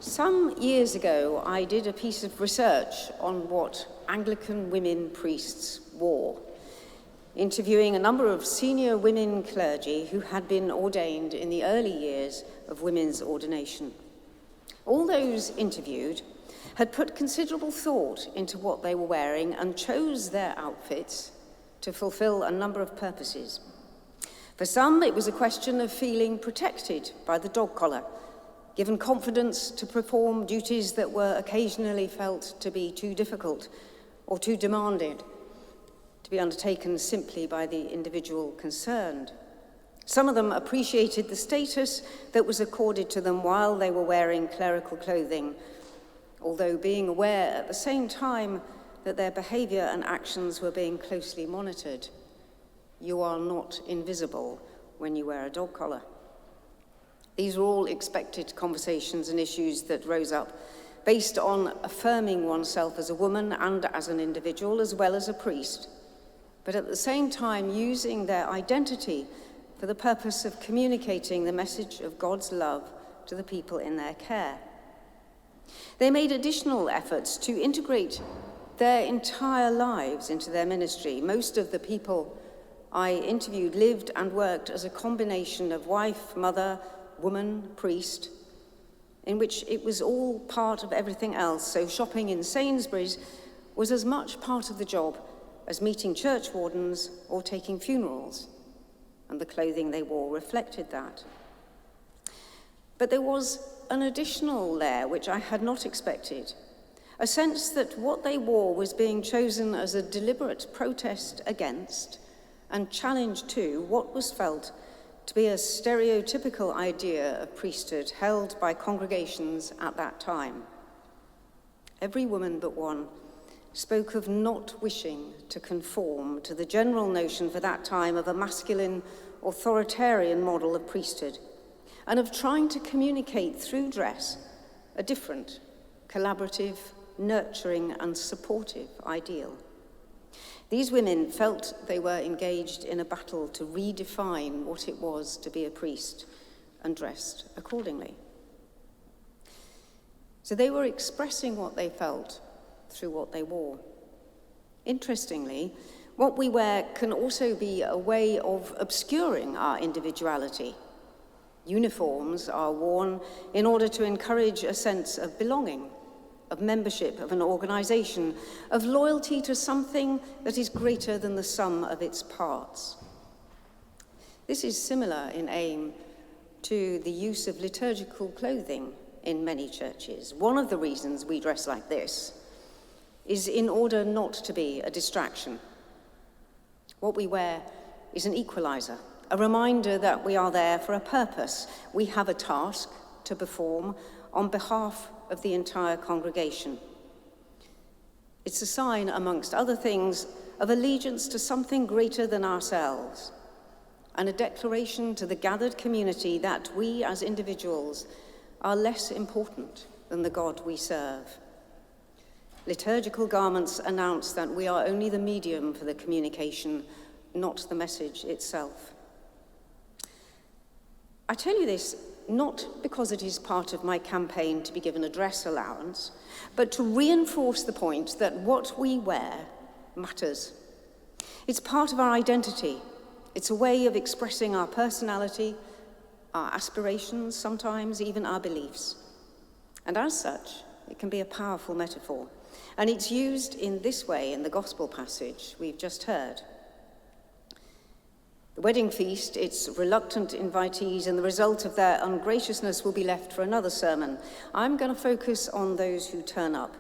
Some years ago, I did a piece of research on what Anglican women priests wore, interviewing a number of senior women clergy who had been ordained in the early years of women's ordination. All those interviewed had put considerable thought into what they were wearing and chose their outfits to fulfill a number of purposes. For some, it was a question of feeling protected by the dog collar, given confidence to perform duties that were occasionally felt to be too difficult or too demanding to be undertaken simply by the individual concerned. Some of them appreciated the status that was accorded to them while they were wearing clerical clothing, although being aware at the same time that their behavior and actions were being closely monitored. You are not invisible when you wear a dog collar. These were all expected conversations and issues that rose up based on affirming oneself as a woman and as an individual, as well as a priest, but at the same time using their identity for the purpose of communicating the message of God's love to the people in their care. They made additional efforts to integrate their entire lives into their ministry. Most of the people I interviewed lived and worked as a combination of wife, mother, woman, priest, in which it was all part of everything else. So shopping in Sainsbury's was as much part of the job as meeting church wardens or taking funerals, and the clothing they wore reflected that. But there was an additional layer which I had not expected, a sense that what they wore was being chosen as a deliberate protest against and challenge to what was felt to be a stereotypical idea of priesthood held by congregations at that time. Every woman but one spoke of not wishing to conform to the general notion for that time of a masculine, authoritarian model of priesthood, and of trying to communicate through dress a different, collaborative, nurturing, and supportive ideal. These women felt they were engaged in a battle to redefine what it was to be a priest and dressed accordingly. So they were expressing what they felt through what they wore. Interestingly, what we wear can also be a way of obscuring our individuality. Uniforms are worn in order to encourage a sense of belonging, of membership of an organization, of loyalty to something that is greater than the sum of its parts. This is similar in aim to the use of liturgical clothing in many churches. One of the reasons we dress like this is in order not to be a distraction. What we wear is an equalizer, a reminder that we are there for a purpose. We have a task to perform on behalf of the entire congregation. It's a sign, amongst other things, of allegiance to something greater than ourselves, and a declaration to the gathered community that we as individuals are less important than the God we serve. Liturgical garments announce that we are only the medium for the communication, not the message itself. I tell you this not because it is part of my campaign to be given a dress allowance, but to reinforce the point that what we wear matters. It's part of our identity. It's a way of expressing our personality, our aspirations, sometimes even our beliefs. And as such, it can be a powerful metaphor. And it's used in this way in the gospel passage we've just heard. The wedding feast, its reluctant invitees, and the result of their ungraciousness will be left for another sermon. I'm going to focus on those who turn up,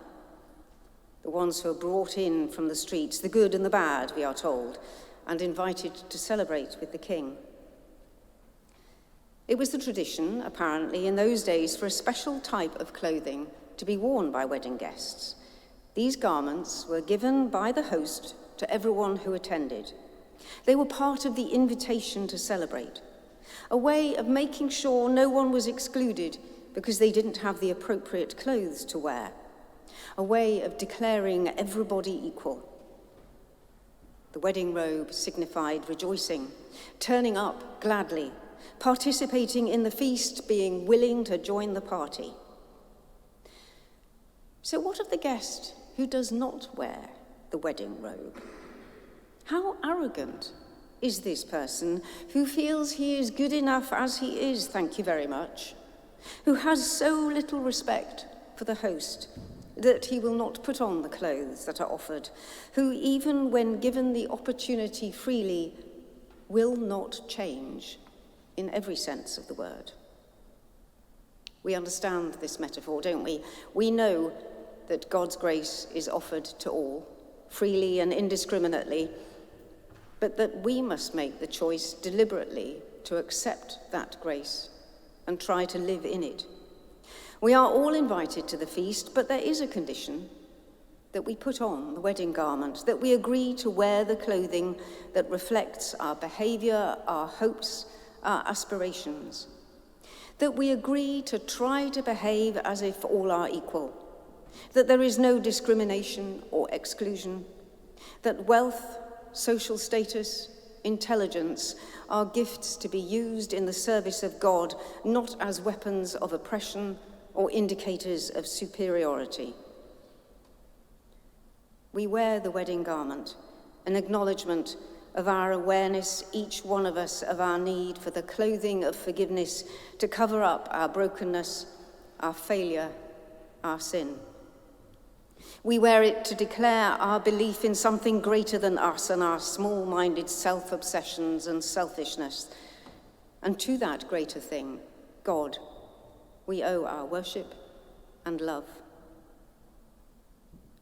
the ones who are brought in from the streets, the good and the bad, we are told, and invited to celebrate with the king. It was the tradition, apparently, in those days for a special type of clothing to be worn by wedding guests. These garments were given by the host to everyone who attended. They were part of the invitation to celebrate, a way of making sure no one was excluded because they didn't have the appropriate clothes to wear, a way of declaring everybody equal. The wedding robe signified rejoicing, turning up gladly, participating in the feast, being willing to join the party. So what of the guest who does not wear the wedding robe? How arrogant is this person who feels he is good enough as he is, thank you very much, who has so little respect for the host that he will not put on the clothes that are offered, who even when given the opportunity freely will not change in every sense of the word. We understand this metaphor, don't we? We know that God's grace is offered to all, freely and indiscriminately, but that we must make the choice deliberately to accept that grace and try to live in it. We are all invited to the feast, but there is a condition: that we put on the wedding garment, that we agree to wear the clothing that reflects our behavior, our hopes, our aspirations, that we agree to try to behave as if all are equal, that there is no discrimination or exclusion, that wealth, social status, intelligence are gifts to be used in the service of God, not as weapons of oppression or indicators of superiority. We wear the wedding garment, an acknowledgement of our awareness, each one of us, of our need for the clothing of forgiveness to cover up our brokenness, our failure, our sin. We wear it to declare our belief in something greater than us and our small-minded self-obsessions and selfishness. And to that greater thing, God, we owe our worship and love.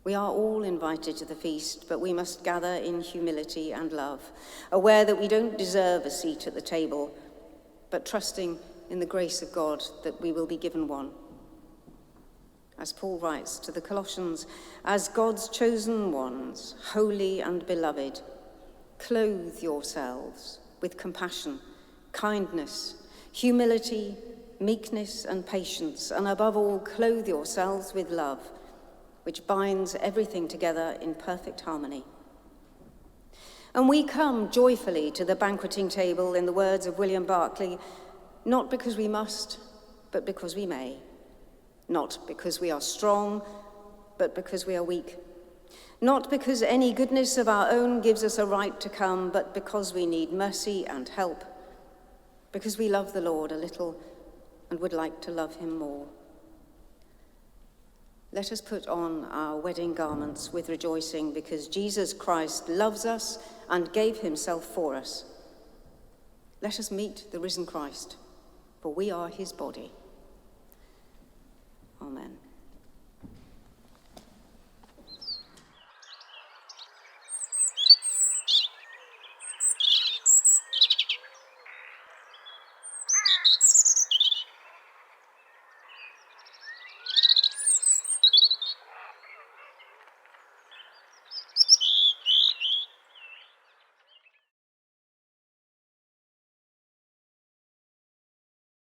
We are all invited to the feast, but we must gather in humility and love, aware that we don't deserve a seat at the table, but trusting in the grace of God that we will be given one. As Paul writes to the Colossians, as God's chosen ones, holy and beloved, clothe yourselves with compassion, kindness, humility, meekness, and patience, and above all, clothe yourselves with love, which binds everything together in perfect harmony. And we come joyfully to the banqueting table, in the words of William Barclay, not because we must, but because we may. Not because we are strong, but because we are weak. Not because any goodness of our own gives us a right to come, but because we need mercy and help, because we love the Lord a little and would like to love him more. Let us put on our wedding garments with rejoicing, because Jesus Christ loves us and gave himself for us. Let us meet the risen Christ, for we are his body. Amen.